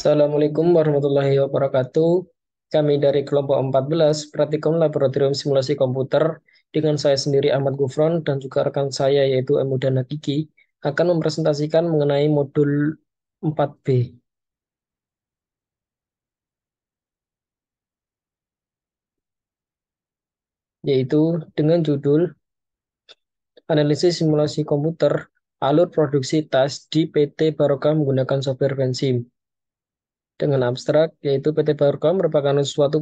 Assalamualaikum warahmatullahi wabarakatuh. Kami dari kelompok 14, Praktikum Laboratorium Simulasi Komputer, dengan saya sendiri Ahmad Gufron dan juga rekan saya yaitu Emu dan Hakiki, akan mempresentasikan mengenai modul 4B, yaitu dengan judul Analisis Simulasi Komputer, Alur Produksi Tas di PT Barokah menggunakan software Pensim. Dengan abstrak, yaitu PT Barcom merupakan suatu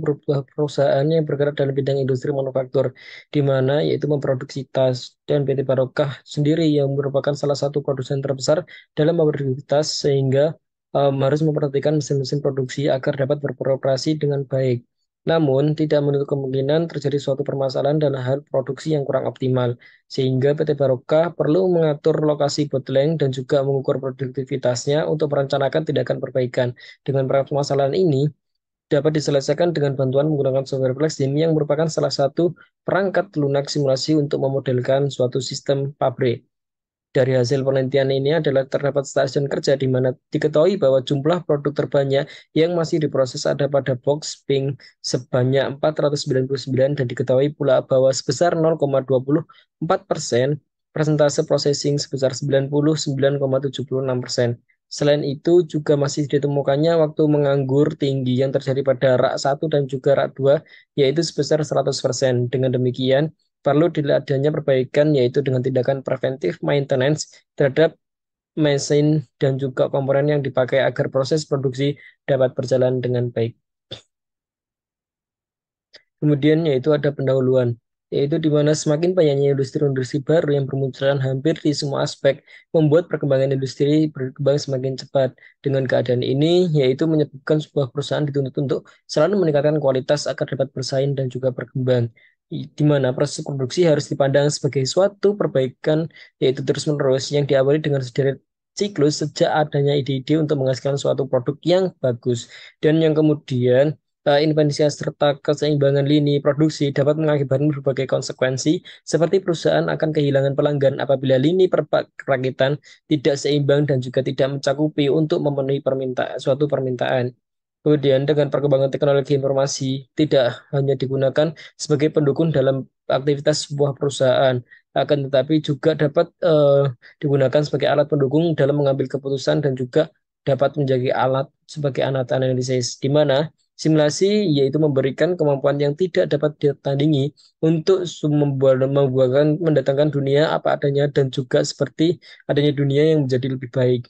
perusahaan yang bergerak dalam bidang industri manufaktur, di mana yaitu memproduksi tas, dan PT Barokah sendiri yang merupakan salah satu produsen terbesar dalam memproduksi tas, sehingga harus memperhatikan mesin-mesin produksi agar dapat beroperasi dengan baik. Namun, tidak menutup kemungkinan terjadi suatu permasalahan dalam hal produksi yang kurang optimal, sehingga PT Barokah perlu mengatur lokasi bottleneck dan juga mengukur produktivitasnya untuk merencanakan tindakan perbaikan. Dengan permasalahan ini dapat diselesaikan dengan bantuan menggunakan software FlexSim yang merupakan salah satu perangkat lunak simulasi untuk memodelkan suatu sistem pabrik. Dari hasil penelitian ini adalah terdapat stasiun kerja di mana diketahui bahwa jumlah produk terbanyak yang masih diproses ada pada box pink sebanyak 499 dan diketahui pula bahwa sebesar 0,24%, persentase processing sebesar 99,76%. Selain itu juga masih ditemukannya waktu menganggur tinggi yang terjadi pada rak 1 dan juga rak 2 yaitu sebesar 100%. Dengan demikian, perlu adanya perbaikan yaitu dengan tindakan preventif maintenance terhadap mesin dan juga komponen yang dipakai agar proses produksi dapat berjalan dengan baik. Kemudian yaitu ada pendahuluan, yaitu di mana semakin banyaknya industri-industri baru yang bermunculan hampir di semua aspek, membuat perkembangan industri berkembang semakin cepat. Dengan keadaan ini, yaitu menyebabkan sebuah perusahaan dituntut untuk selalu meningkatkan kualitas agar dapat bersaing dan juga berkembang. Di mana proses produksi harus dipandang sebagai suatu perbaikan, yaitu terus-menerus yang diawali dengan sederet siklus sejak adanya ide-ide untuk menghasilkan suatu produk yang bagus. Dan yang kemudian independensi serta keseimbangan lini produksi dapat mengakibatkan berbagai konsekuensi, seperti perusahaan akan kehilangan pelanggan apabila lini perakitan tidak seimbang dan juga tidak mencakupi untuk memenuhi suatu permintaan. Kemudian dengan perkembangan teknologi informasi tidak hanya digunakan sebagai pendukung dalam aktivitas sebuah perusahaan, akan tetapi juga dapat digunakan sebagai alat pendukung dalam mengambil keputusan dan juga dapat menjadi alat sebagai alat analisis, di mana simulasi yaitu memberikan kemampuan yang tidak dapat ditandingi untuk mendatangkan dunia apa adanya dan juga seperti adanya dunia yang menjadi lebih baik.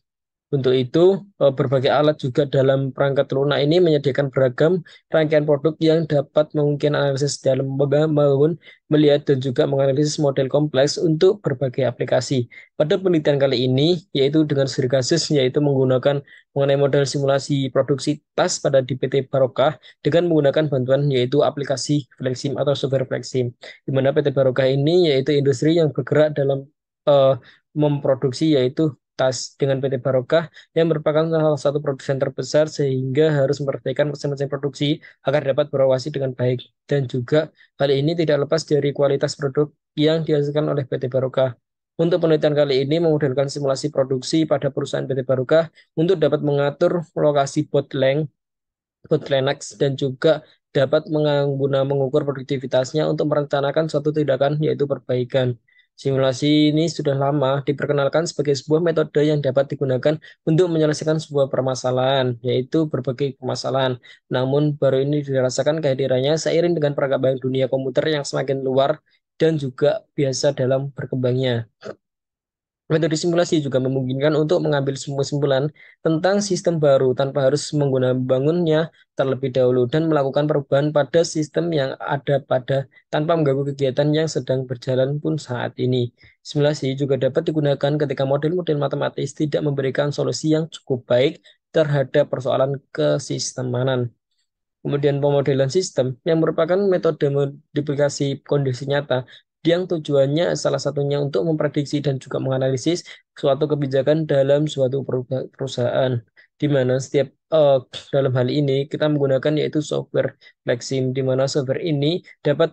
Untuk itu, berbagai alat juga dalam perangkat lunak ini menyediakan beragam rangkaian produk yang dapat memungkinkan analisis dalam membangun, melihat, dan juga menganalisis model kompleks untuk berbagai aplikasi. Pada penelitian kali ini, yaitu dengan studi kasus, yaitu menggunakan mengenai model simulasi produksi tas pada di PT Barokah dengan menggunakan bantuan yaitu aplikasi Flexim atau software Flexim, di mana PT Barokah ini yaitu industri yang bergerak dalam eh, memproduksi yaitu tas dengan PT Barokah yang merupakan salah satu produsen terbesar sehingga harus memperhatikan mesin-mesin produksi agar dapat beroperasi dengan baik. Dan juga hal ini tidak lepas dari kualitas produk yang dihasilkan oleh PT Barokah. Untuk penelitian kali ini memodelkan simulasi produksi pada perusahaan PT Barokah untuk dapat mengatur lokasi bottleneck dan juga dapat mengukur produktivitasnya untuk merencanakan suatu tindakan yaitu perbaikan. Simulasi ini sudah lama diperkenalkan sebagai sebuah metode yang dapat digunakan untuk menyelesaikan sebuah permasalahan, yaitu berbagai permasalahan. Namun baru ini dirasakan kehadirannya seiring dengan perkembangan dunia komputer yang semakin luar dan juga biasa dalam berkembangnya. Metode simulasi juga memungkinkan untuk mengambil semua kesimpulan tentang sistem baru tanpa harus menggunakan bangunnya terlebih dahulu dan melakukan perubahan pada sistem yang ada pada tanpa mengganggu kegiatan yang sedang berjalan pun saat ini. Simulasi juga dapat digunakan ketika model-model matematis tidak memberikan solusi yang cukup baik terhadap persoalan kesistemanan. Kemudian pemodelan sistem yang merupakan metode modifikasi kondisi nyata yang tujuannya salah satunya untuk memprediksi dan juga menganalisis suatu kebijakan dalam suatu perusahaan, di mana setiap dalam hal ini kita menggunakan yaitu software Lexim, di mana software ini dapat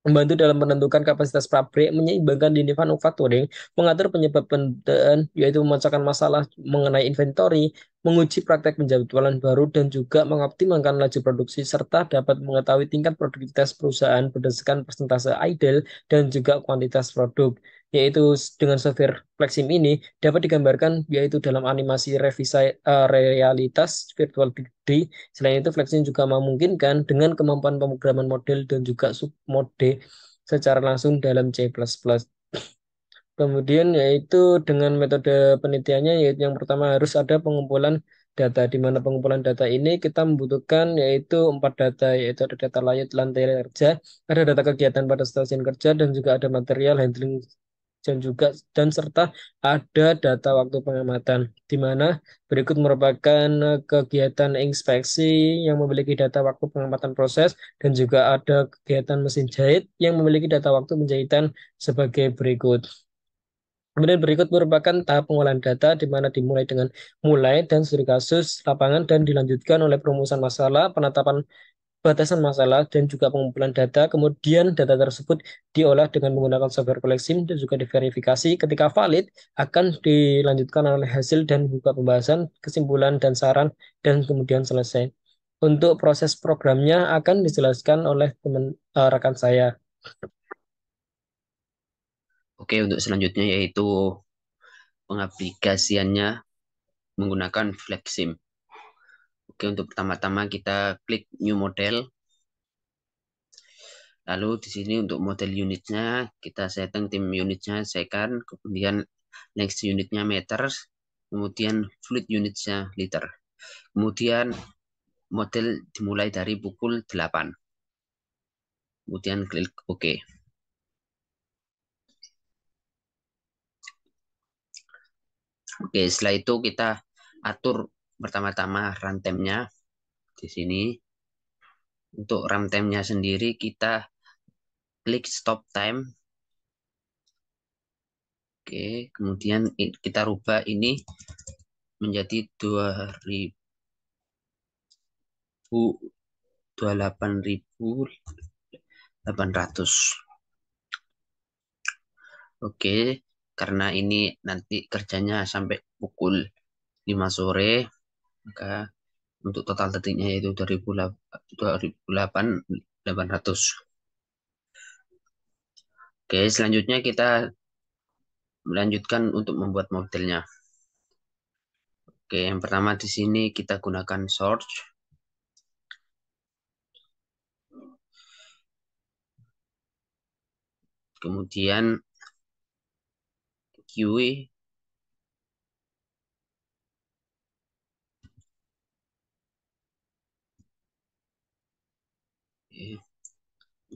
membantu dalam menentukan kapasitas pabrik, menyeimbangkan lini manufacturing, mengatur penyebab penundaan, yaitu memecahkan masalah mengenai inventory, menguji praktek penjadwalan baru, dan juga mengoptimalkan laju produksi, serta dapat mengetahui tingkat produktivitas perusahaan berdasarkan persentase idle dan juga kuantitas produk. Yaitu dengan software Flexim ini dapat digambarkan yaitu dalam animasi revisi realitas virtual 3D. Selain itu, Flexing juga memungkinkan dengan kemampuan pemrograman model dan juga submode secara langsung dalam C++. Kemudian yaitu dengan metode penelitiannya yaitu yang pertama harus ada pengumpulan data di mana pengumpulan data ini kita membutuhkan yaitu empat data yaitu ada data layak lantai kerja, ada data kegiatan pada stasiun kerja dan juga ada material handling dan juga dan serta ada data waktu pengamatan di mana berikut merupakan kegiatan inspeksi yang memiliki data waktu pengamatan proses dan juga ada kegiatan mesin jahit yang memiliki data waktu penjahitan sebagai berikut. Kemudian berikut merupakan tahap pengolahan data di mana dimulai dengan mulai dan studi kasus lapangan dan dilanjutkan oleh perumusan masalah, penetapan batasan masalah dan juga pengumpulan data. Kemudian data tersebut diolah dengan menggunakan software collection dan juga diverifikasi. Ketika valid akan dilanjutkan oleh hasil dan buka pembahasan, kesimpulan dan saran dan kemudian selesai. Untuk proses programnya akan dijelaskan oleh rekan saya. Oke, untuk selanjutnya yaitu pengaplikasiannya menggunakan Flexim. Oke, untuk pertama-tama kita klik New Model. Lalu di sini untuk model unitnya, kita setting tim unitnya second, kemudian next unitnya meters, kemudian fluid unitnya liter. Kemudian model dimulai dari pukul 8. Kemudian klik OK. Oke, setelah itu kita atur pertama-tama runtime-nya di sini. Untuk runtime-nya sendiri kita klik stop time. Oke, kemudian kita rubah ini menjadi 28.800. Oke, karena ini nanti kerjanya sampai pukul 5 sore, maka untuk total detiknya yaitu 28.800. Oke, selanjutnya kita melanjutkan untuk membuat modelnya. Oke, yang pertama di sini kita gunakan source. Kemudian QE.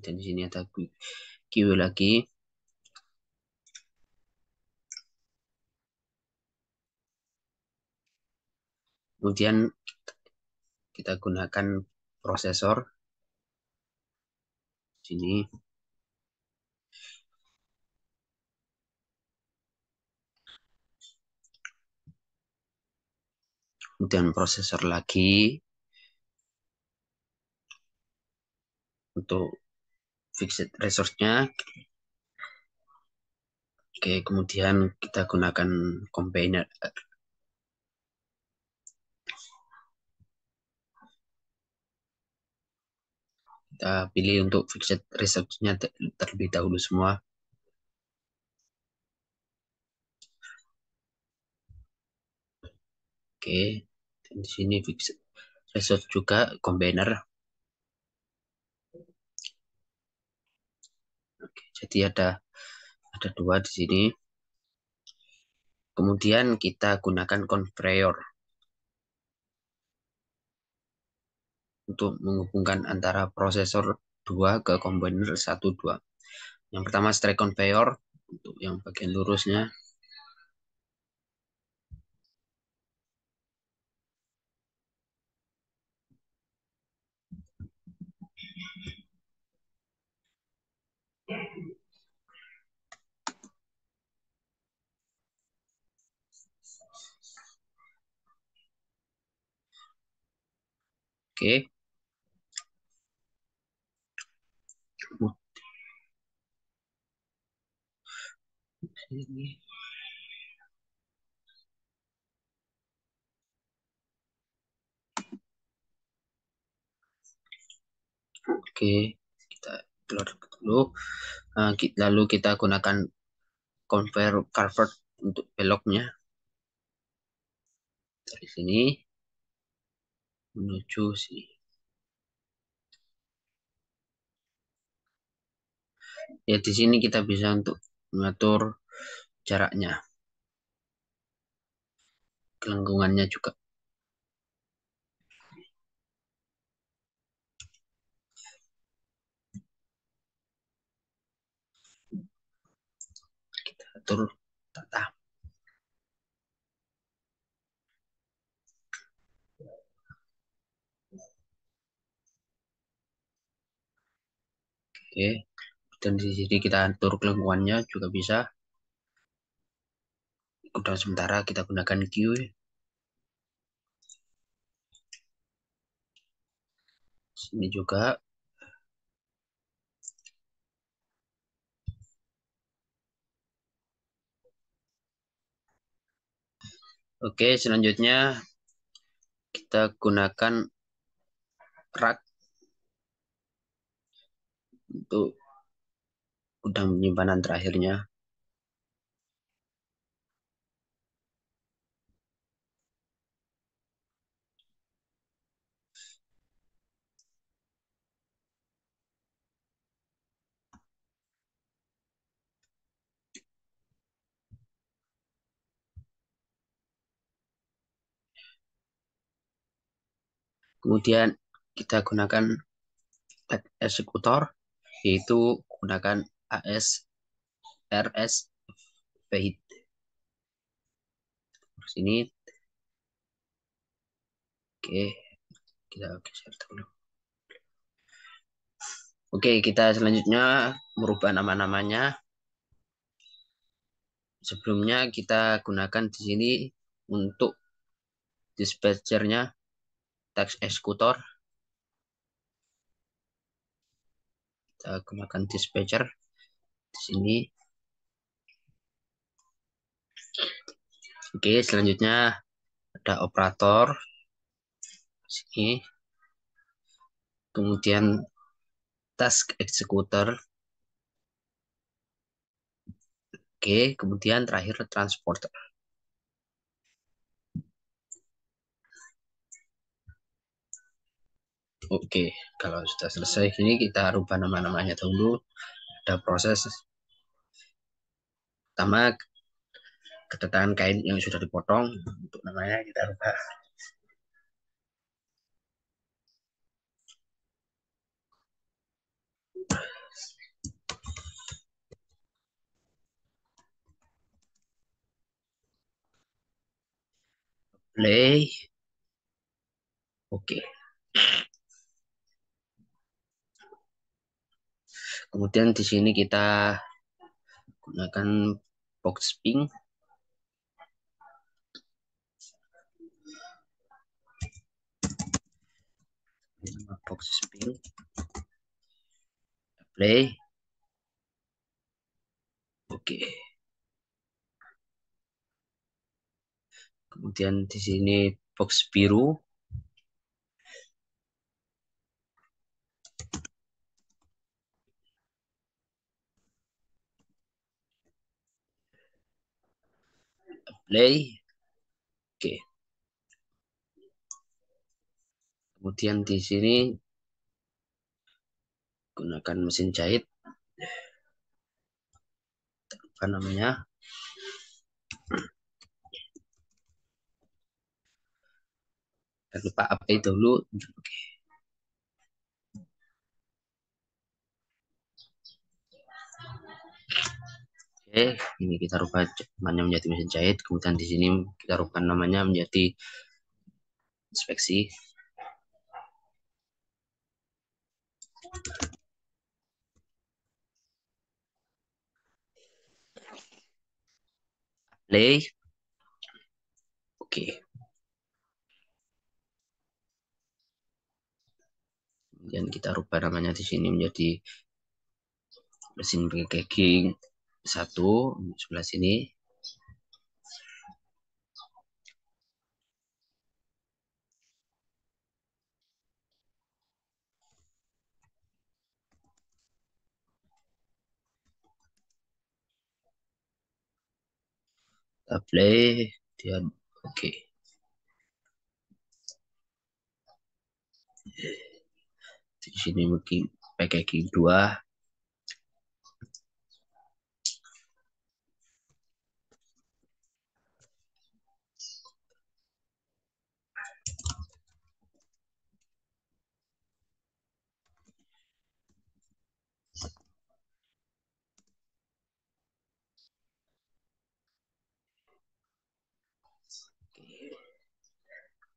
Dan di sini ada QE lagi. Kemudian kita gunakan prosesor sini. Kemudian prosesor lagi untuk fixed resource-nya. Oke, kemudian kita gunakan combiner. Kita pilih untuk fixed resource-nya terlebih dahulu semua. Oke, dan di sini fixed resource juga combiner. Oke, jadi ada dua di sini. Kemudian kita gunakan conveyor untuk menghubungkan antara prosesor 2 ke combiner 1 2. Yang pertama straight conveyor untuk yang bagian lurusnya. Oke. Ini. Oke, kita keluar dulu. Lalu kita gunakan convert untuk beloknya dari sini menuju sini. Ya, di sini kita bisa untuk mengatur jaraknya, kelengkungannya juga. Kita atur tata. Oke, dan di sini kita atur kelengkungannya juga bisa. Udah sementara kita gunakan Q. Sini juga. Oke, selanjutnya kita gunakan rak untuk gudang penyimpanan terakhirnya. Kemudian kita gunakan eksekutor, yaitu gunakan AS RS Fade. Sini, oke, kita geser dulu. Oke, kita selanjutnya merubah nama-namanya. Sebelumnya kita gunakan di sini untuk dispatchernya task executor. Kita gunakan dispatcher di sini. Oke, selanjutnya ada operator di sini. Kemudian task executor. Oke, kemudian terakhir transporter. Oke, kalau sudah selesai ini kita rubah nama-namanya dulu. Ada proses pertama, kedatangan kain yang sudah dipotong. Untuk namanya kita rubah. Play. Oke. Kemudian di sini kita gunakan box pink. Box pink. Play. Oke. Kemudian di sini box biru. Play. Oke. Kemudian di sini gunakan mesin jahit. Apa namanya? Dan lupa apa dulu. Oke. Oke, ini kita rubah namanya menjadi mesin jahit. Kemudian di sini kita rubah namanya menjadi inspeksi. Play. Oke. Kemudian kita rubah namanya di sini menjadi mesin packaging. satu sebelah sini. Kita play, dia oke. Di sini mungkin packaging 2.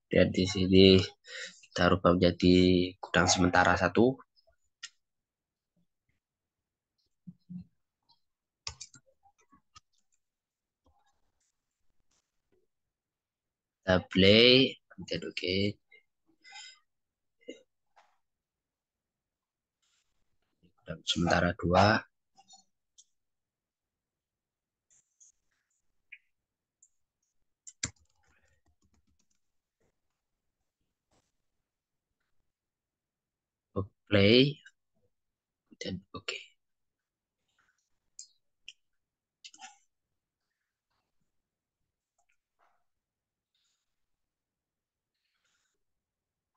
Dan di sini kita rubah menjadi gudang sementara 1. Kita play, kemudian oke. Gudang sementara 2. Play, dan oke.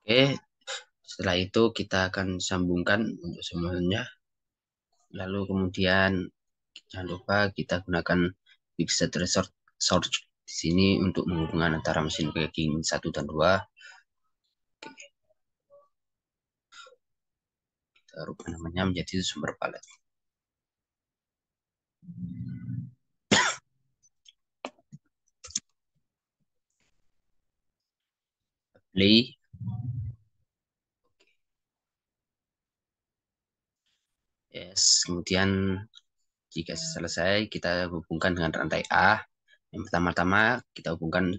Oke, setelah itu kita akan sambungkan untuk semuanya. Lalu kemudian jangan lupa kita gunakan Fixed Resource Source di sini untuk menghubungkan antara mesin packing 1 dan 2. Kita rubah namanya menjadi sumber palet. Play. Yes, kemudian jika selesai kita hubungkan dengan rantai A. Yang pertama-tama kita hubungkan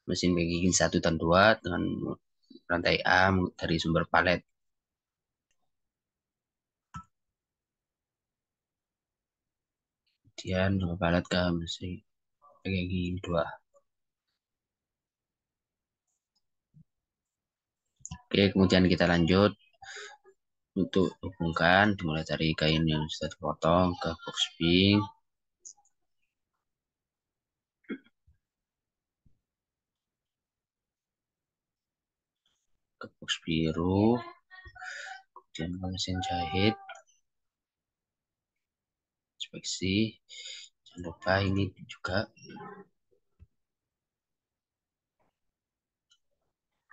mesin packing 1 dan 2 dengan rantai A dari sumber palet. Kemudian sumber palet ke mesin packing 2. Oke, kemudian kita lanjut untuk hubungkan dimulai dari kain yang sudah dipotong ke box spring. Ke box biru, kemudian ke mesin jahit, inspeksi. Jangan lupa ini juga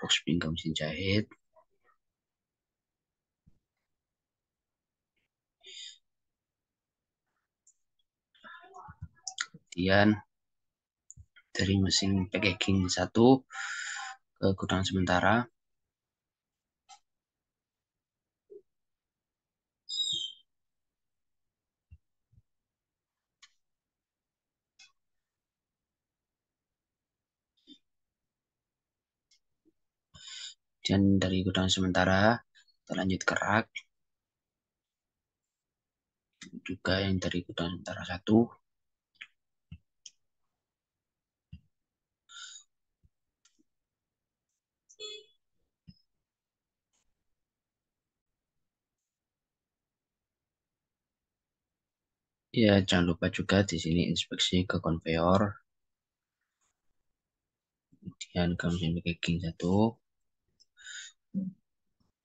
box spring ke mesin jahit. Kemudian dari mesin packing 1 ke gudang sementara. Dan dari gudang sementara kita lanjut ke rak. Juga yang dari gudang sementara 1. Ya, jangan lupa juga di sini inspeksi ke konveyor. Kemudian ke mesin packing 1.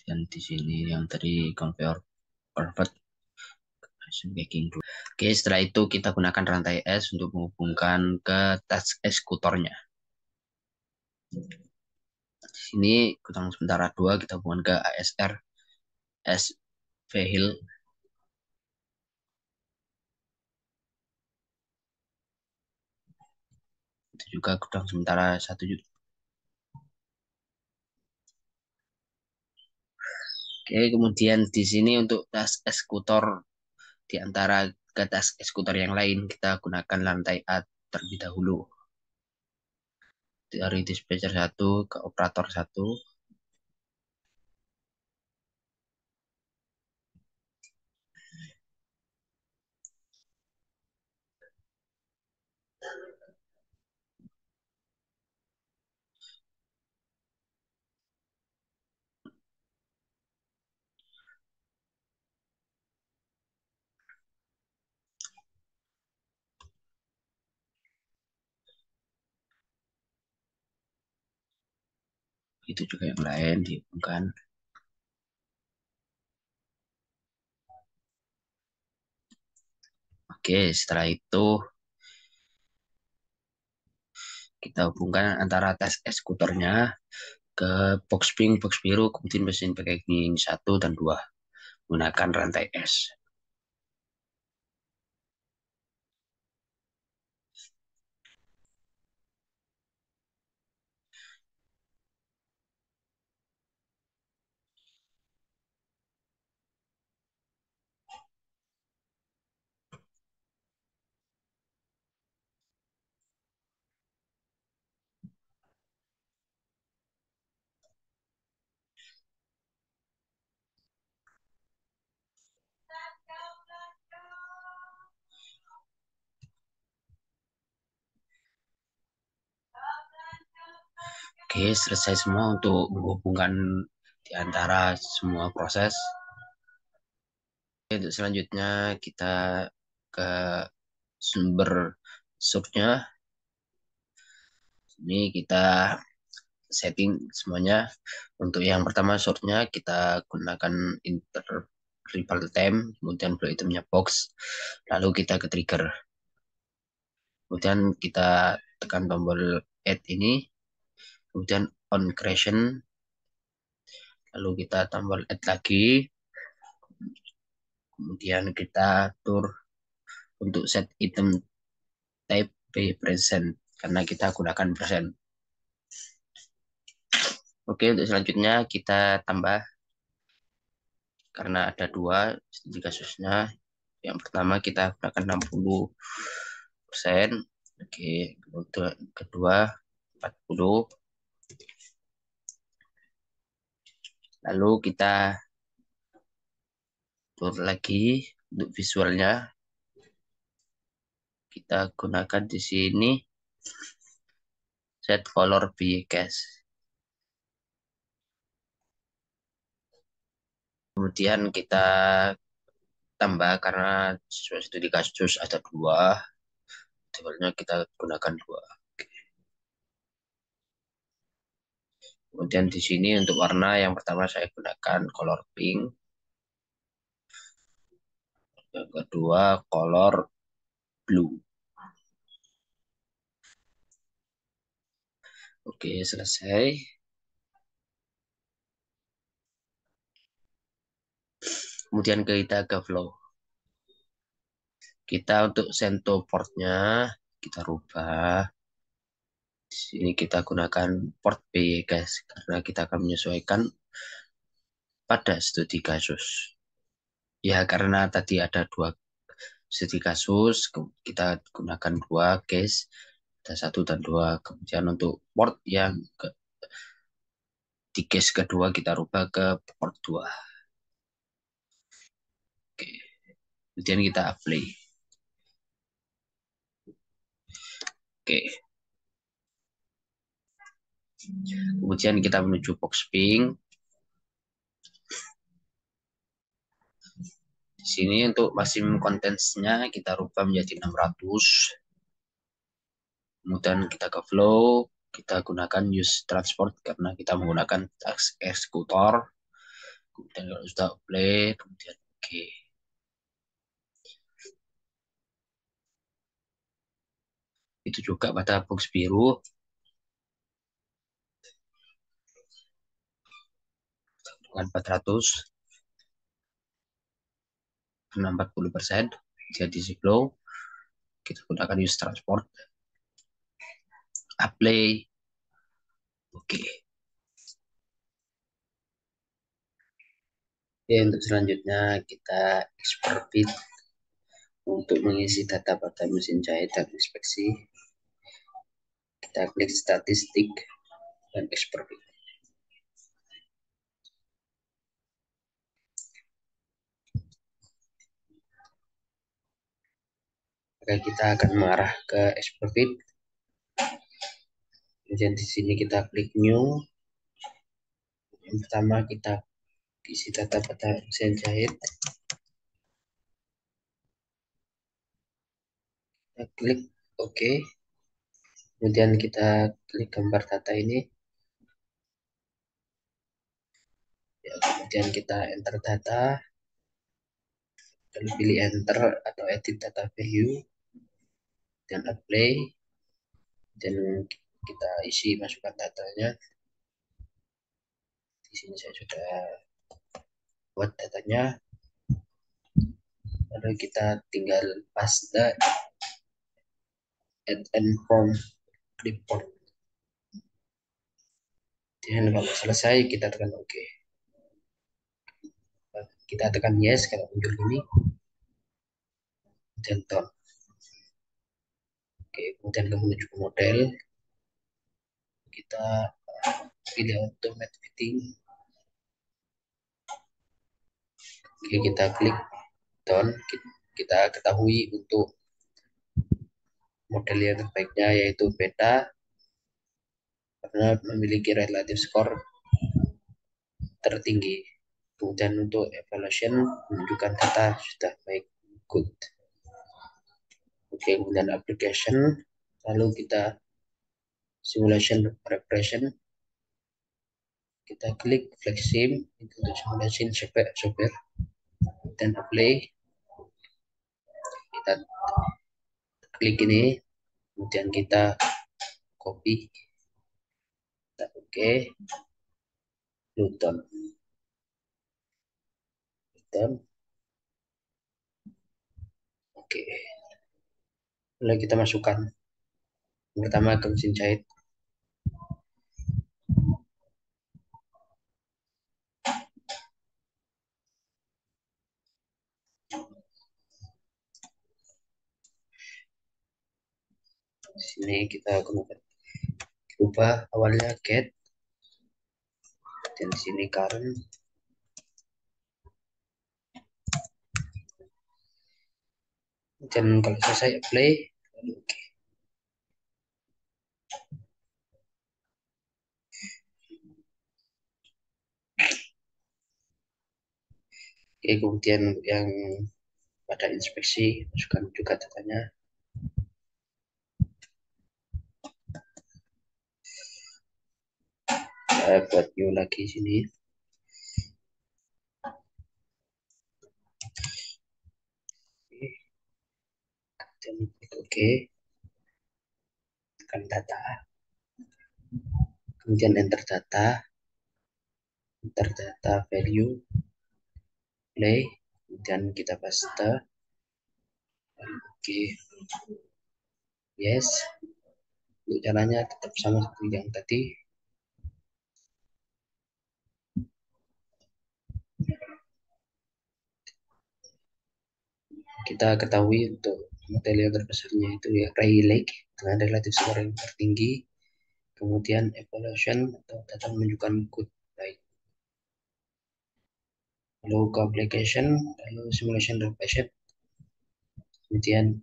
Dan di sini yang tadi konveyor perfect mesin packing 2. Oke, setelah itu kita gunakan rantai S untuk menghubungkan ke task eksekutornya. Di sini gudang sementara 2 kita hubungkan ke ASR S vehicle. Itu juga gudang sementara 1 juga. Oke, kemudian di sini untuk task eksekutor di antara ke task eksekutor yang lain kita gunakan lantai A terlebih dahulu. Dari dispatcher 1 ke operator 1. itu juga yang lain dihubungkan. Oke, setelah itu kita hubungkan antara tes eksekutornya ke box biru, kemudian mesin packaging 1 dan 2 menggunakan rantai S. Oke, selesai semua untuk menghubungkan di antara semua proses. Oke, untuk selanjutnya kita ke sumber source-nya. Ini kita setting semuanya. Untuk yang pertama source-nya kita gunakan interval time, kemudian block itemnya box, lalu kita ke trigger. Kemudian kita tekan tombol add ini, kemudian on creation, lalu kita tombol add lagi, kemudian kita atur untuk set item type by present karena kita gunakan present. Oke, untuk selanjutnya kita tambah karena ada dua di kasusnya. Yang pertama kita gunakan 60%. Oke, kemudian kedua 40. Lalu kita atur lagi untuk visualnya. Kita gunakan di sini set color bias. Kemudian kita tambah karena sesuai studi kasus ada dua, defaultnya kita gunakan dua. Kemudian di sini untuk warna yang pertama saya gunakan color pink, yang kedua color blue. Oke, selesai. Kemudian kita ke flow. Kita untuk sento portnya kita rubah. Di sini kita gunakan port B guys, karena kita akan menyesuaikan pada studi kasus. Ya, karena tadi ada dua studi kasus, kita gunakan dua case, ada 1 dan 2. Kemudian untuk port yang di case kedua kita rubah ke port 2. Oke. Kemudian kita apply. Oke. Kemudian kita menuju box pink. Di sini untuk maksimum contents-nya kita rubah menjadi 600. Kemudian kita ke flow, kita gunakan use transport karena kita menggunakan task executor. Kemudian kalau sudah play, kemudian oke. Itu juga pada box biru. Dengan 400 karena 40% jadi si flow. Kita gunakan use transport. Apply. Oke. Oke, untuk selanjutnya kita export bit untuk mengisi data pada mesin jahit dan inspeksi. Kita klik statistik dan export bit. Maka kita akan mengarah ke export bit. Kemudian di sini kita klik new. Yang pertama kita isi data pada mesin jahit. Kita klik OK. Kemudian kita klik gambar data ini. Kemudian kita enter data, lalu pilih enter atau edit data value, dan apply, dan kita isi masukkan datanya. Di sini saya sudah buat datanya, lalu kita tinggal paste add and from clipboard. Dan kalau selesai kita tekan OK. Kita tekan yes kalau muncul ini, dan done. Oke, kemudian ke menuju ke model, kita pilih automate fitting. Oke, kita klik done. Kita ketahui untuk model yang terbaiknya yaitu beta, karena memiliki relative score tertinggi. Kemudian untuk evaluation menunjukkan data sudah baik, good. Oke, kemudian application, lalu kita simulation preparation, kita klik flexim itu untuk simulation software, dan apply. Kita klik ini, kemudian kita copy, kita oke, done. Oke, lalu kita masukkan pertama ke mesin jahit. Di sini kita gunakan ubah awalnya get, dan di sini current, dan kalau selesai apply, lalu oke. Oke, kemudian yang pada inspeksi masukkan juga datanya. Saya buat new lagi sini. Dan oke, tekan data, kemudian enter data value, play, kemudian kita paste, oke, yes. Untuk caranya tetap sama seperti yang tadi. Kita ketahui untuk model yang terbesarnya itu ya Ray Lake dengan relatif skor yang tertinggi. Kemudian evaluation atau data menunjukkan good, baik. Lalu ke application, lalu simulation regression, kemudian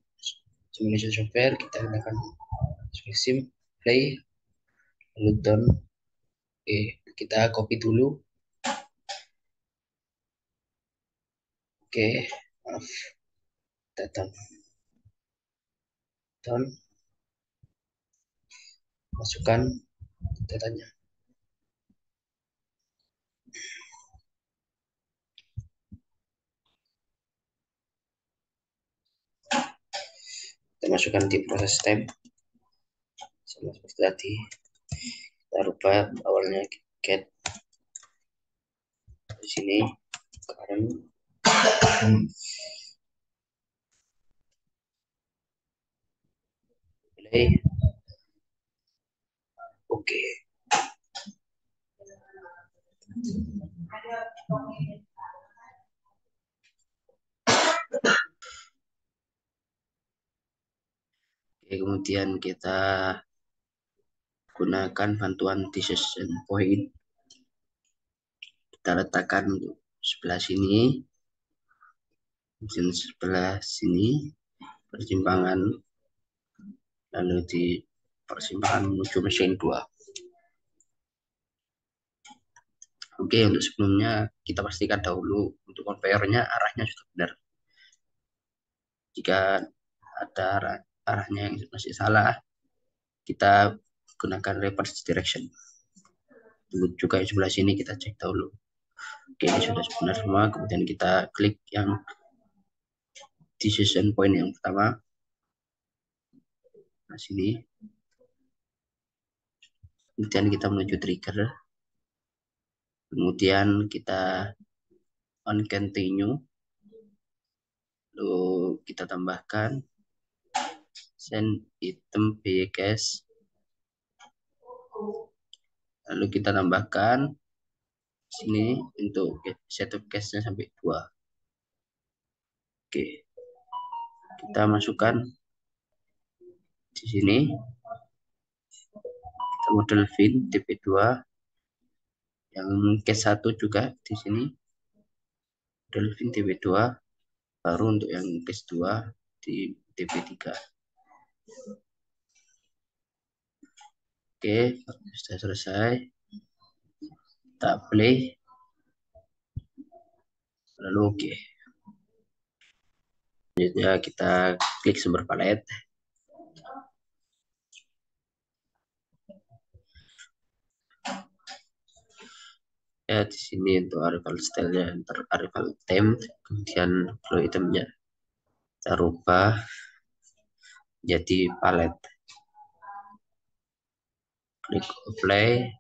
simulation software, kita gunakan Flexim, play, lalu done. Oke, kita copy dulu. Oke, maaf, data done, masukkan datanya. Kita masukkan di proses step sama seperti tadi. Kita rubah awalnya get, di sini current, play, oke. Oke, kemudian kita gunakan bantuan decision point. Kita letakkan sebelah sini, dan sebelah sini persimpangan, lalu di persimpangan menuju mesin 2. Oke, untuk sebelumnya kita pastikan dahulu untuk konveyornya arahnya sudah benar. Jika ada arahnya yang masih salah, kita gunakan reverse direction. Juga yang sebelah sini kita cek dahulu. Oke, ini sudah benar semua. Kemudian kita klik yang decision point yang pertama. Nah, sini. Kemudian kita menuju trigger. Kemudian kita on continue. Lalu kita tambahkan send item by cache. Lalu kita tambahkan sini untuk setup cache-nya sampai 2. Oke. Kita masukkan di sini. Kita model fin TP2 yang cache 1 juga di sini. Model fin TP2 baru untuk yang cache 2 di TP3. Oke, sudah selesai. Kita play. Lalu oke. Selanjutnya kita klik sumber palet. Ya, di sini untuk arrival style-nya enter arrival temp, kemudian flow itemnya kita rubah jadi palet. Klik apply,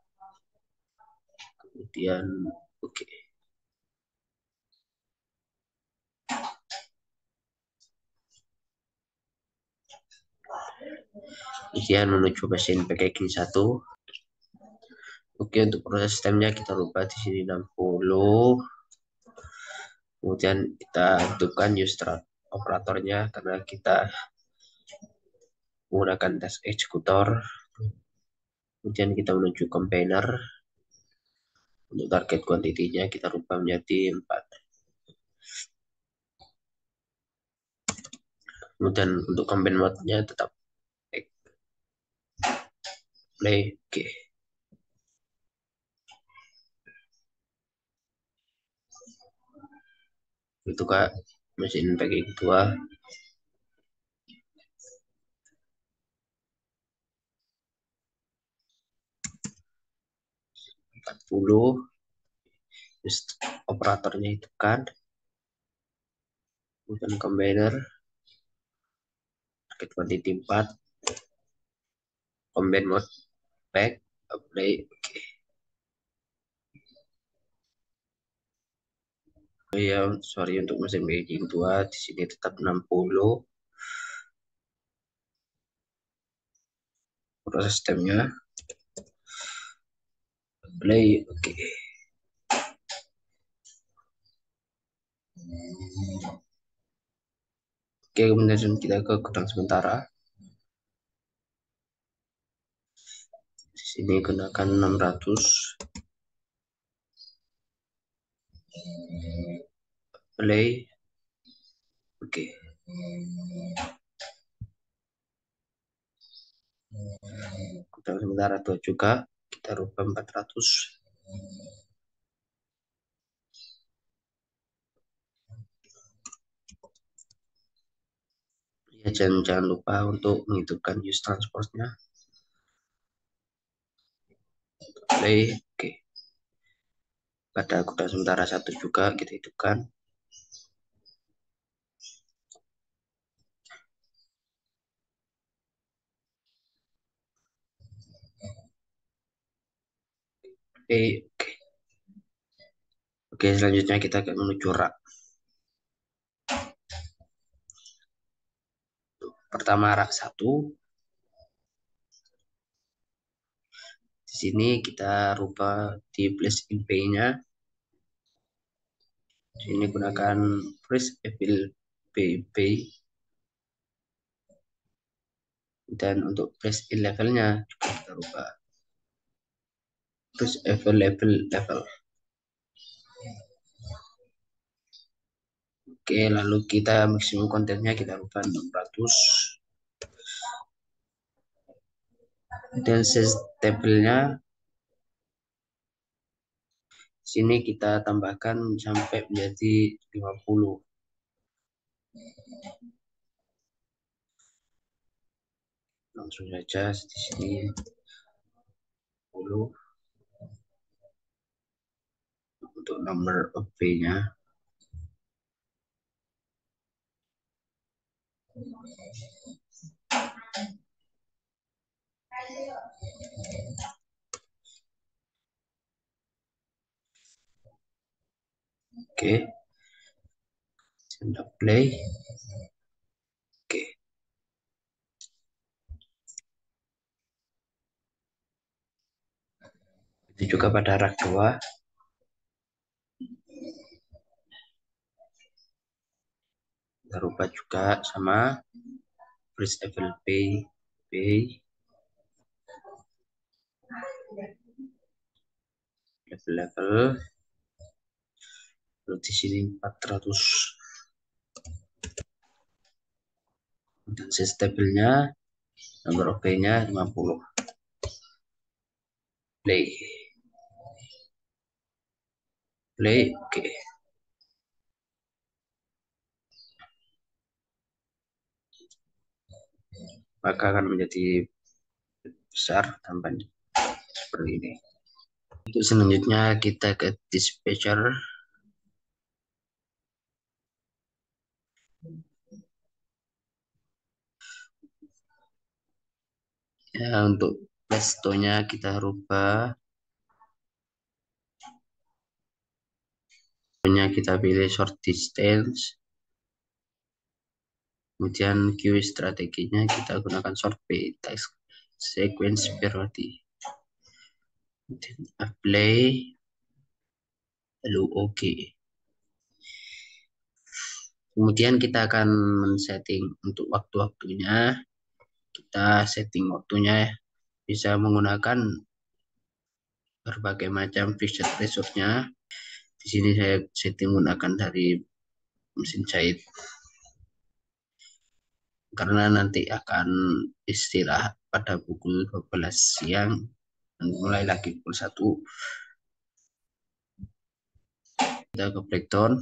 kemudian oke. Kemudian menuju mesin packaging 1. Oke, untuk proses sistemnya kita rubah di sini 60. Kemudian kita hidupkan user operatornya karena kita menggunakan test executor. Kemudian kita menuju container. Untuk target quantity-nya kita rubah menjadi 4. Kemudian untuk combine mode-nya tetap play. Oke. Itu Kak, mesin packing 2. 40. Terus operatornya itu kan. Kemudian combiner. Target quantity 4. Combine mode back. Apply. Oke. Oh ya, sorry untuk mesin packing 2 di sini tetap 60. Proses sistemnya. Play. Oke. Oke, kemudian kita ke gudang sementara. Di sini gunakan 600. Play. Oke. Gudang sementara 2 juga. Kita rubah 400. Ya, jangan lupa untuk menghidupkan use transportnya. Play. Oke. Pada gudang sementara 1 juga kita hidupkan. Oke. Oke, selanjutnya kita akan menuju rak. Pertama rak 1. Di sini kita rubah di place in pay-nya. Di sini gunakan place avail pay. Dan untuk place in levelnya juga kita rubah place available level. Oke, lalu kita maksimum kontennya kita rubah 600. Dan size table-nya sini kita tambahkan sampai menjadi 50. Langsung saja di sini 10. untuk number of P-nya. Oke, sudah play. Oke, itu juga pada rak 2. Kita rubah juga sama first level P level lalu di sini 400 dan stabilnya nomor OK-nya 50. Play oke. Maka akan menjadi besar tambahnya seperti ini. Untuk selanjutnya kita ke dispatcher. Ya, untuk pesto-nya kita rubah. Kita pilih short distance. Kemudian queue strateginya kita gunakan short P task sequence priority. Kemudian apply lalu OK. Kemudian kita akan men-setting untuk waktu-waktunya. Kita setting waktunya bisa menggunakan berbagai macam fixed resource-nya. Di sini saya setting menggunakan dari mesin jahit karena nanti akan istirahat pada pukul 12 siang dan mulai lagi pukul 1. Kita ke breakdown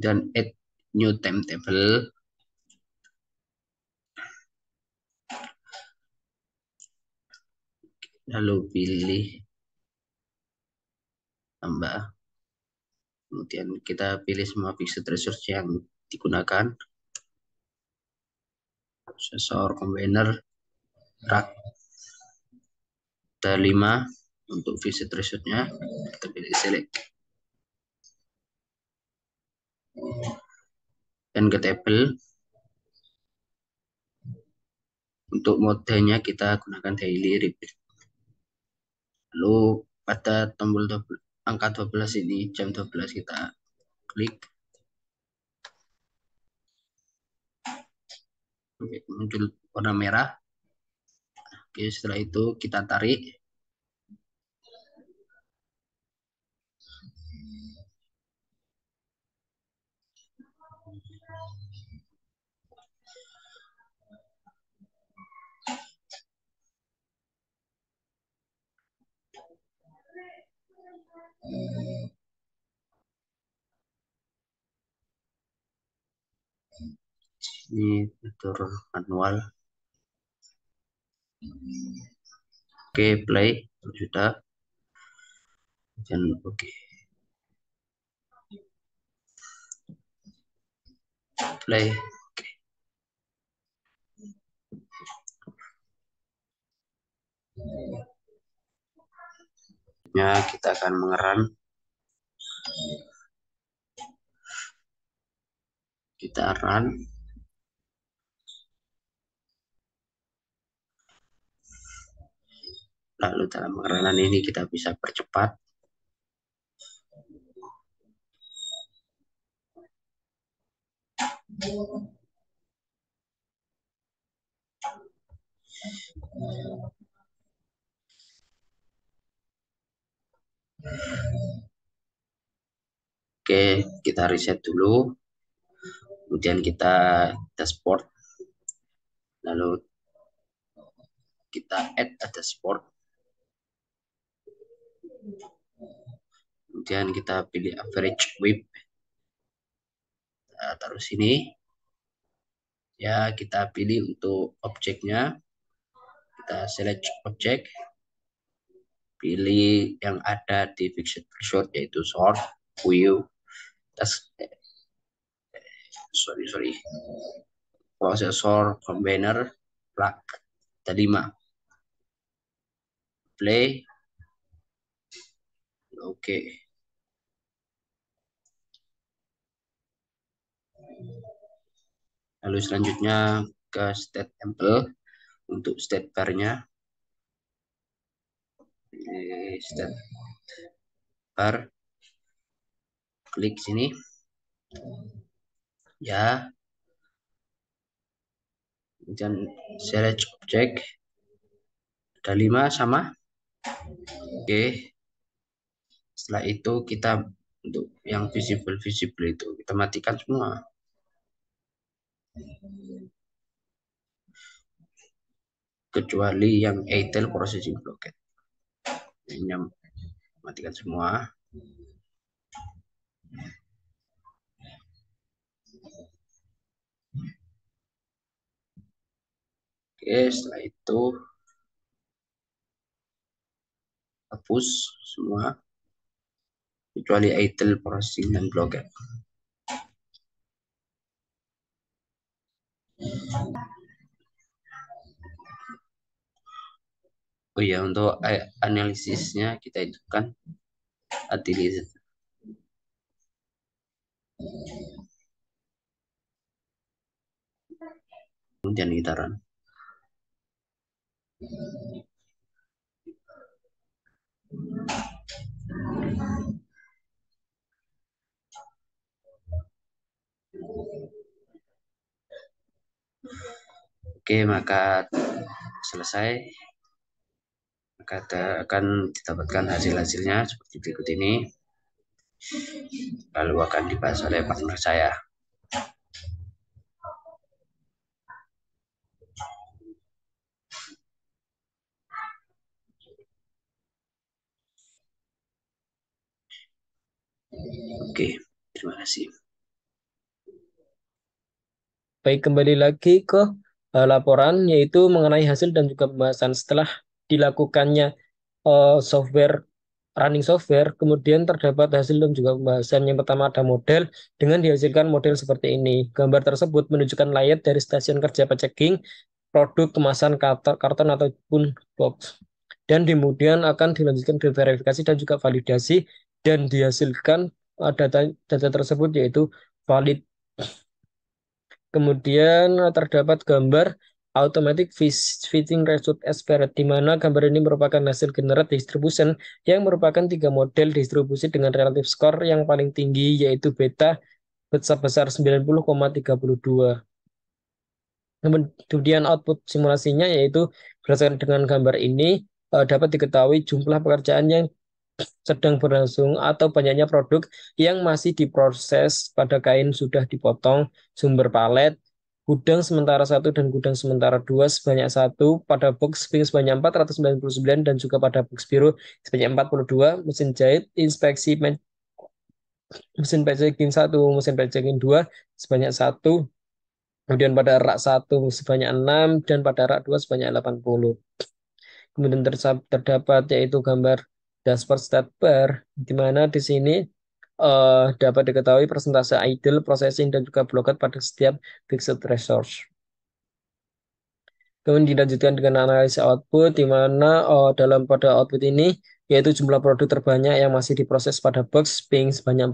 dan add new timetable. Lalu pilih tambah. Kemudian kita pilih semua fixed resource yang digunakan. Prosesor, combiner, rack. Ada 5 untuk fixed resource-nya. Kita pilih select. Dan ke table. Untuk modenya kita gunakan daily repeat. Lalu pada tombol angka 12 ini jam 12 kita klik. Muncul warna merah. Oke, setelah itu kita tarik. Ini fitur manual. Oke, play sudah. Dan oke. Play. Oke. Ya, kita akan mengeran. Kita run. Lalu dalam pengerenan ini kita bisa percepat. Oke, kita reset dulu. Kemudian kita dashboard. Lalu kita add a dashboard. Kemudian kita pilih average WIP. Nah, taruh sini. Ya, kita pilih untuk objeknya. Kita select objek. pilih yang ada di fixed threshold yaitu sort, view, sorry, prosesor, combiner, plug, ada 5. Play, oke. Lalu selanjutnya ke state sample untuk state bar-nya. State bar, klik sini. Ya, kemudian select object, ada 5 sama. Oke, setelah itu kita untuk yang visible itu kita matikan semua. Kecuali yang idle processing blockade. Ini matikan semua. Oke, setelah itu hapus semua kecuali idle processing dan blockade. Oh ya, untuk analisisnya kita hidupkan utilize. Kemudian kita run. Oke, maka selesai. Maka akan didapatkan hasil-hasilnya seperti berikut ini. Lalu akan dibahas oleh partner saya. Oke, terima kasih. Baik, kembali lagi ke laporan, yaitu mengenai hasil dan juga pembahasan setelah dilakukannya software running software, kemudian terdapat hasil dan juga pembahasan. Yang pertama ada model, dengan dihasilkan model seperti ini. Gambar tersebut menunjukkan layout dari stasiun kerja packing, produk kemasan karton ataupun box. Dan kemudian akan dilanjutkan ke verifikasi dan juga validasi, dan dihasilkan data tersebut yaitu valid. Kemudian terdapat gambar automatic fitting result expert, di mana gambar ini merupakan hasil generate distribution yang merupakan 3 model distribusi dengan relatif skor yang paling tinggi, yaitu beta sebesar 90,32. Kemudian output simulasinya yaitu berdasarkan dengan gambar ini dapat diketahui jumlah pekerjaan yang sedang berlangsung atau banyaknya produk yang masih diproses pada kain sudah dipotong, sumber palet, gudang sementara 1 dan gudang sementara 2 sebanyak 1, pada box pink sebanyak 499 dan juga pada box biru sebanyak 42, mesin jahit, inspeksi mesin packing 1, mesin packing 2 sebanyak 1, kemudian pada rak 1 sebanyak 6 dan pada rak 2 sebanyak 80. Kemudian terdapat yaitu gambar dashboard stat bar, di mana di sini dapat diketahui persentase idle, processing, dan juga blockade pada setiap fixed resource. Kemudian dilanjutkan dengan analisa output, di mana pada output ini yaitu jumlah produk terbanyak yang masih diproses pada box pink sebanyak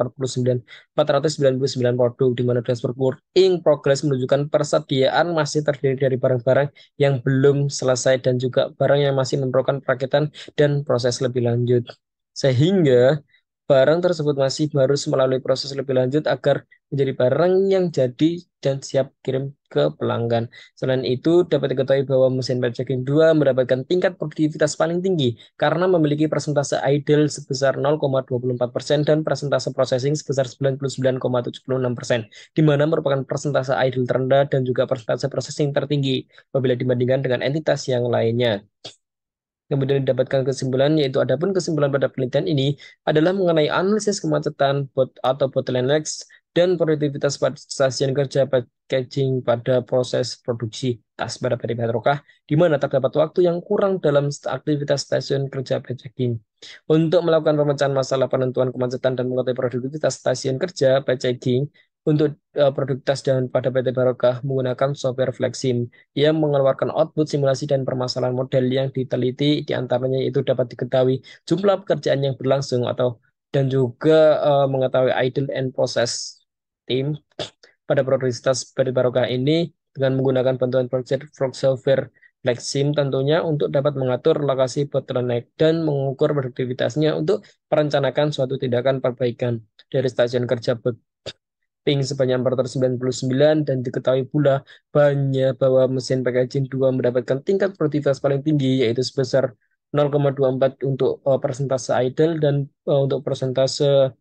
499 produk, di mana dashboard work in progress menunjukkan persediaan masih terdiri dari barang-barang yang belum selesai dan juga barang yang masih memerlukan perakitan dan proses lebih lanjut. Sehingga barang tersebut masih harus melalui proses lebih lanjut agar menjadi barang yang jadi dan siap kirim ke pelanggan. Selain itu, dapat diketahui bahwa mesin packing 2 mendapatkan tingkat produktivitas paling tinggi karena memiliki persentase idle sebesar 0,24% dan persentase processing sebesar 99,76%, di mana merupakan persentase idle terendah dan juga persentase processing tertinggi apabila dibandingkan dengan entitas yang lainnya. Kemudian didapatkan kesimpulan, yaitu adapun kesimpulan pada penelitian ini adalah mengenai analisis kemacetan atau bottlenecks dan produktivitas pada stasiun kerja packaging pada proses produksi tas pada PT Batrokah, di mana terdapat waktu yang kurang dalam aktivitas stasiun kerja packaging. Untuk melakukan pemecahan masalah penentuan kemacetan dan mengetahui produktivitas stasiun kerja packaging, untuk produktivitas dan pada PT Barokah menggunakan software Flexim yang mengeluarkan output simulasi dan permasalahan model yang diteliti, di antaranya itu dapat diketahui jumlah pekerjaan yang berlangsung atau dan juga mengetahui idle and process tim pada produktivitas PT Barokah ini dengan menggunakan bantuan project software Flexim tentunya untuk dapat mengatur lokasi bottleneck dan mengukur produktivitasnya untuk merencanakan suatu tindakan perbaikan dari stasiun kerja ping sebanyak 499 dan diketahui pula banyak bahwa mesin packaging 2 mendapatkan tingkat produktivitas paling tinggi yaitu sebesar 0,24 untuk persentase idle dan untuk persentase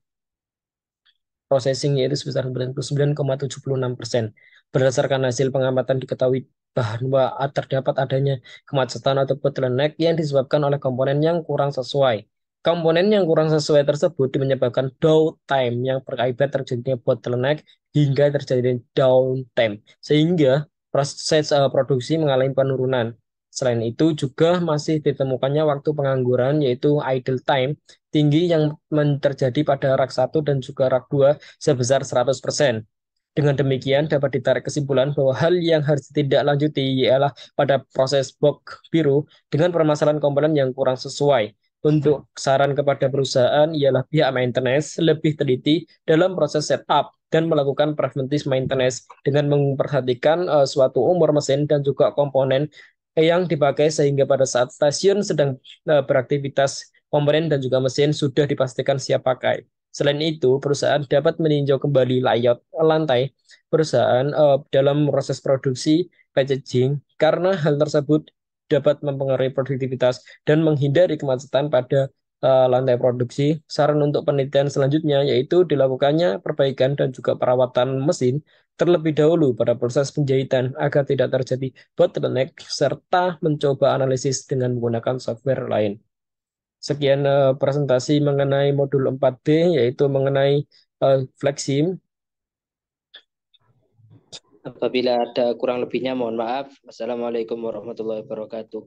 processing yaitu sebesar 99,76%. Berdasarkan hasil pengamatan diketahui bahwa terdapat adanya kemacetan atau bottleneck yang disebabkan oleh komponen yang kurang sesuai. Komponen yang kurang sesuai tersebut menyebabkan downtime yang berakibat terjadinya bottleneck hingga terjadi downtime, sehingga proses produksi mengalami penurunan. Selain itu juga masih ditemukannya waktu pengangguran yaitu idle time tinggi yang terjadi pada rak 1 dan juga rak 2 sebesar 100%. Dengan demikian dapat ditarik kesimpulan bahwa hal yang harus ditindaklanjuti ialah pada proses box biru dengan permasalahan komponen yang kurang sesuai. Untuk saran kepada perusahaan ialah pihak maintenance lebih teliti dalam proses setup dan melakukan preventive maintenance dengan memperhatikan suatu umur mesin dan juga komponen yang dipakai sehingga pada saat stasiun sedang beraktivitas komponen dan juga mesin sudah dipastikan siap pakai. Selain itu, perusahaan dapat meninjau kembali layout lantai perusahaan dalam proses produksi packaging karena hal tersebut dapat mempengaruhi produktivitas dan menghindari kemacetan pada lantai produksi. Saran untuk penelitian selanjutnya yaitu dilakukannya perbaikan dan juga perawatan mesin terlebih dahulu pada proses penjahitan agar tidak terjadi bottleneck serta mencoba analisis dengan menggunakan software lain. Sekian presentasi mengenai modul 4B yaitu mengenai Flexim. Apabila ada kurang lebihnya mohon maaf. Wassalamualaikum warahmatullahi wabarakatuh.